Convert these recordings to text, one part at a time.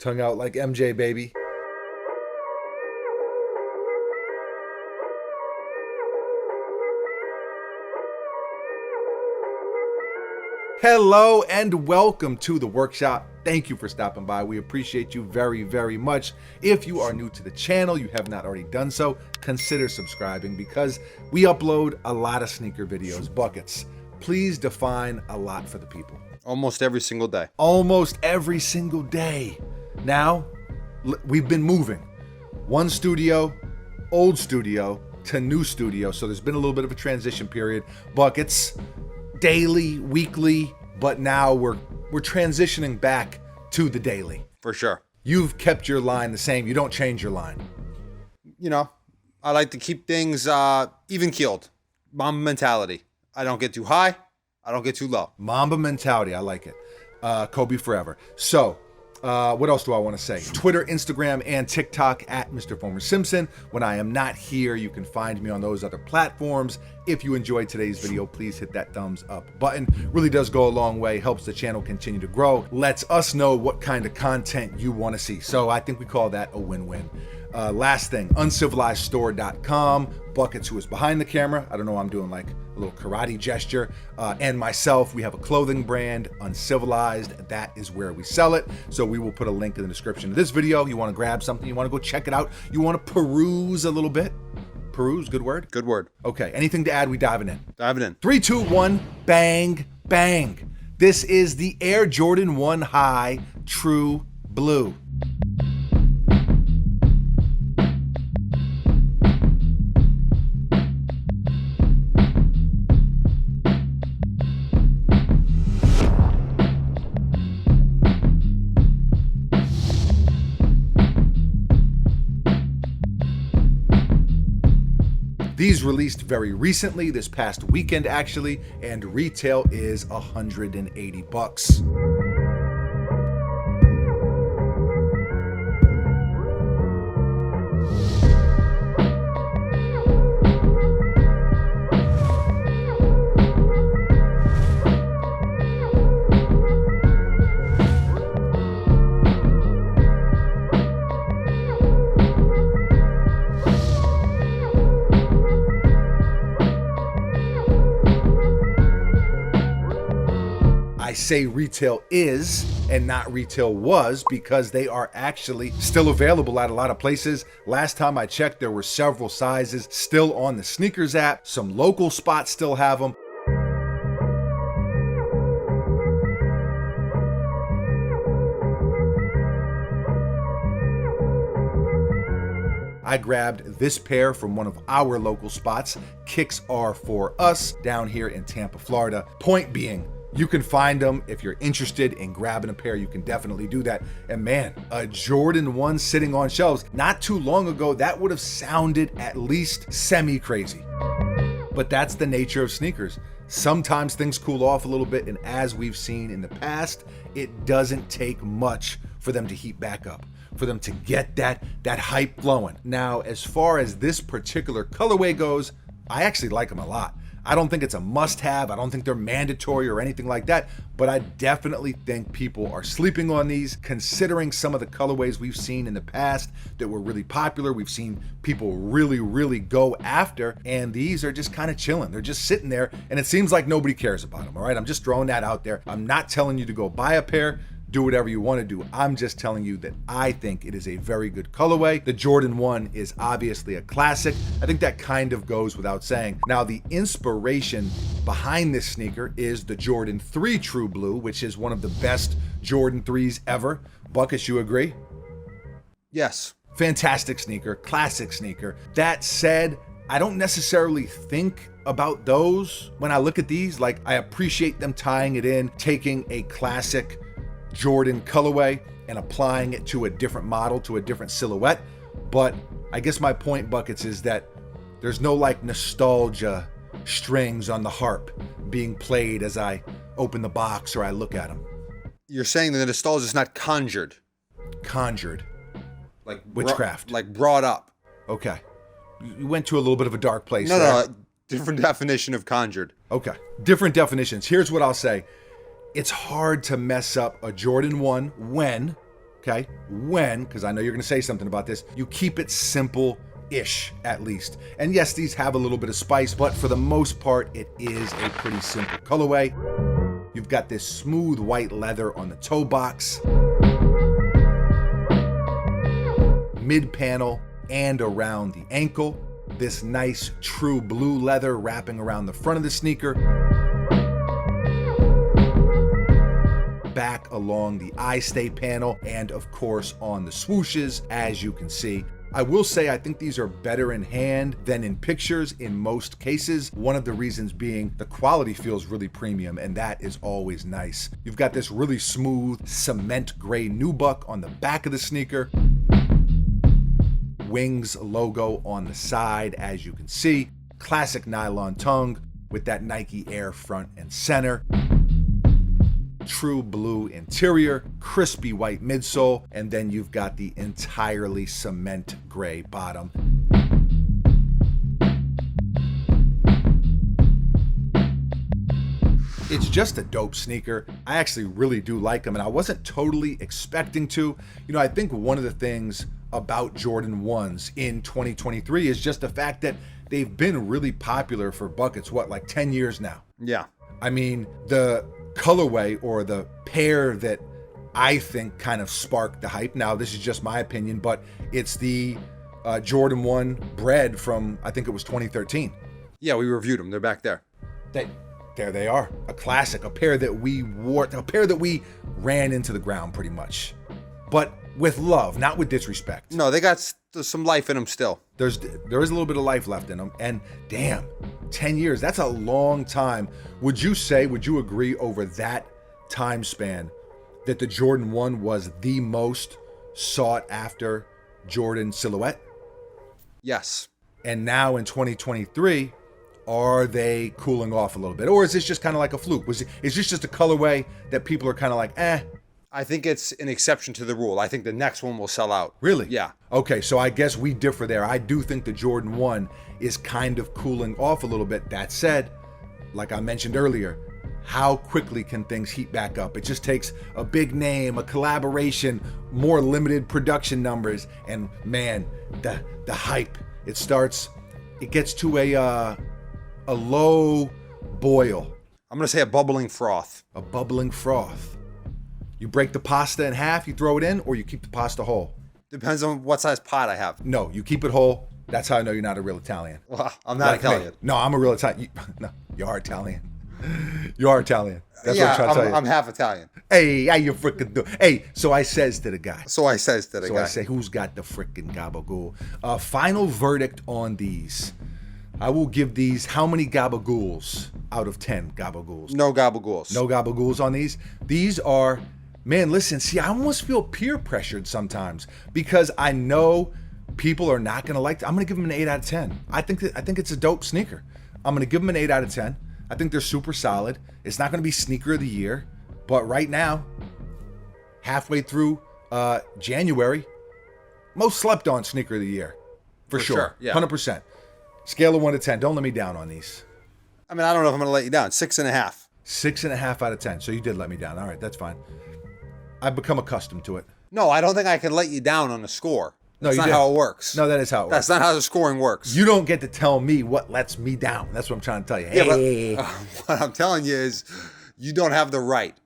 Tongue out like MJ, baby. Hello and welcome to the workshop. Thank you for stopping by. We appreciate you very, very much. If you are new to the channel, you have not already done so, consider subscribing because we upload a lot of sneaker videos. Buckets, please define a lot for the people. Almost every single day. Almost every single day. Now, we've been moving. One studio, old studio, to new studio. So there's been a little bit of a transition period. Buckets, daily, weekly, but now we're transitioning back to the daily. For sure. You've kept your line the same. You don't change your line. You know, I like to keep things even keeled. Mamba mentality. I don't get too high. I don't get too low. Mamba mentality. I like it. Kobe forever. So, what else do I want to say? Twitter, Instagram, and TikTok at Mr. Former Simpson. When I am not here, you can find me on those other platforms. If you enjoyed today's video, please hit that thumbs up button. Really does go a long way, helps the channel continue to grow, lets us know what kind of content you want to see. So I think we call that a win-win. Last thing, uncivilizedstore.com. Buckets, who is behind the camera. I don't know, I'm doing like a little karate gesture. And myself, we have a clothing brand, Uncivilized. That is where we sell it. So we will put a link in the description of this video. You want to grab something, you want to go check it out, you want to peruse a little bit. Peruse, good word? Good word. Okay, anything to add? We diving in. Diving in. 3, 2, 1, bang, bang. This is the Air Jordan 1 High True Blue. These released very recently, this past weekend actually, and retail is $180. I say retail is and not retail was because they are actually still available at a lot of places. Last time I checked, there were several sizes still on the sneakers app. Some local spots still have them. I grabbed this pair from one of our local spots. Kicks are for us down here in Tampa, Florida. Point being, you can find them. If you're interested in grabbing a pair, you can definitely do that. And man, a Jordan 1 sitting on shelves not too long ago, that would have sounded at least semi-crazy. But that's the nature of sneakers. Sometimes things cool off a little bit, and as we've seen in the past, it doesn't take much for them to heat back up, for them to get that hype flowing. Now, as far as this particular colorway goes, I actually like them a lot. I don't think it's a must-have. I don't think they're mandatory or anything like that, but I definitely think people are sleeping on these, considering some of the colorways we've seen in the past that were really popular. We've seen people really go after, and these are just kind of chilling. They're just sitting there, and it seems like nobody cares about them, all right? I'm just throwing that out there. I'm not telling you to go buy a pair. Do whatever you want to do. I'm just telling you that I think it is a very good colorway. The Jordan 1 is obviously a classic. I think that kind of goes without saying. Now, the inspiration behind this sneaker is the Jordan 3 True Blue, which is one of the best Jordan 3s ever. Buckets, you agree? Yes. Fantastic sneaker, classic sneaker. That said, I don't necessarily think about those when I look at these. Like, I appreciate them tying it in, taking a classic Jordan colorway and applying it to a different model, to a different silhouette. But I guess my point, Buckets, is that there's no like nostalgia strings on the harp being played as I open the box or I look at them. You're saying that the nostalgia is not conjured. Conjured. Like witchcraft. Like brought up. Okay. You went to a little bit of a dark place. No, different definition of conjured. Okay. Different definitions. Here's what I'll say. It's hard to mess up a Jordan 1 when okay? When, because I know you're gonna say something about this, you keep it simple-ish at least. And yes, these have a little bit of spice, but for the most part, it is a pretty simple colorway. You've got this smooth white leather on the toe box, mid-panel and around the ankle. This nice true blue leather wrapping around the front of the sneaker, back along the eye stay panel, and of course on the swooshes, as you can see. I will say I think these are better in hand than in pictures in most cases. One of the reasons being the quality feels really premium, and that is always nice. You've got this really smooth cement gray nubuck on the back of the sneaker. Wings logo on the side, as you can see. Classic nylon tongue with that Nike Air front and center. True blue interior, crispy white midsole, and then you've got the entirely cement gray bottom. It's just a dope sneaker. I actually really do like them, and I wasn't totally expecting to. You know, I think one of the things about Jordan 1s in 2023 is just the fact that they've been really popular for buckets, like 10 years now. Yeah. I mean, the colorway or the pair that I think kind of sparked the hype, now this is just my opinion, but it's the Jordan 1 Bread from, I think it was 2013. Yeah, we reviewed them. They're back there. There they are. A classic, a pair that we wore, a pair that we ran into the ground pretty much. But with love, not with disrespect. No, they got some life in them still. There is a little bit of life left in them. And damn, 10 years, that's a long time. Would you agree over that time span that the Jordan 1 was the most sought after Jordan silhouette? Yes. And now in 2023, are they cooling off a little bit? Or is this just kind of like a fluke? Is this just a colorway that people are kind of like, eh? I think it's an exception to the rule. I think the next one will sell out. Really? Yeah. Okay, so I guess we differ there. I do think the Jordan 1 is kind of cooling off a little bit. That said, like I mentioned earlier, how quickly can things heat back up? It just takes a big name, a collaboration, more limited production numbers, and man, the hype. It gets to a low boil. I'm gonna say a bubbling froth. A bubbling froth. You break the pasta in half, you throw it in, or you keep the pasta whole? Depends on what size pot I have. No, you keep it whole. That's how I know you're not a real Italian. Well, I'm not Italian. Me. No, I'm a real Italian. No, you are Italian. You are Italian. That's what I'm trying to tell you. I'm half Italian. Hey, how you frickin' do? Hey, so I says to the guy. So I say, who's got the frickin' gabagool? Final verdict on these. I will give these how many gabagools out of 10 gabagools? No gabagools. No gabagools on these? These are, man, listen, see, I almost feel peer pressured sometimes because I know people are not going to like it. I'm going to give them an 8 out of 10. I think it's a dope sneaker. I'm going to give them an 8 out of 10. I think they're super solid. It's not going to be sneaker of the year, but right now, halfway through January, most slept on sneaker of the year. For sure. Yeah. 100%. Scale of 1 to 10. Don't let me down on these. I mean, I don't know if I'm going to let you down. 6.5. 6.5 out of 10. So you did let me down. All right, that's fine. I've become accustomed to it. No, I don't think I can let you down on the score. That's not how it works. No, that is how it works. That's not how the scoring works. You don't get to tell me what lets me down. That's what I'm trying to tell you. Hey. Yeah, but, what I'm telling you is you don't have the right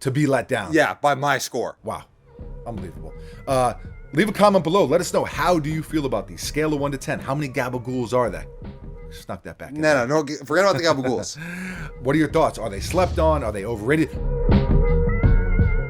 to be let down. Yeah, by my score. Wow. Unbelievable. Leave a comment below. Let us know, how do you feel about these? Scale of 1 to 10. How many gabagools are they? Snuck that back in. No. Forget about the gabagools. What are your thoughts? Are they slept on? Are they overrated?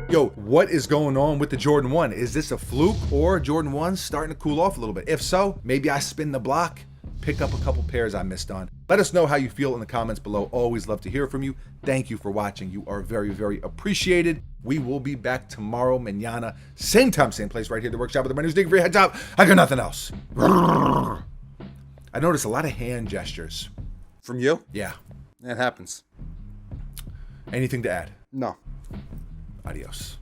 Yo, what is going on with the Jordan 1? Is this a fluke or Jordan 1's starting to cool off a little bit? If so, maybe I spin the block, pick up a couple pairs I missed on. Let us know how you feel in the comments below. Always love to hear from you. Thank you for watching. You are very, very appreciated. We will be back tomorrow, mañana, same time, same place, right here at the workshop with the brand new sneaker for your head top. I got nothing else. I noticed a lot of hand gestures. From you? Yeah. It happens. Anything to add? No. Adios.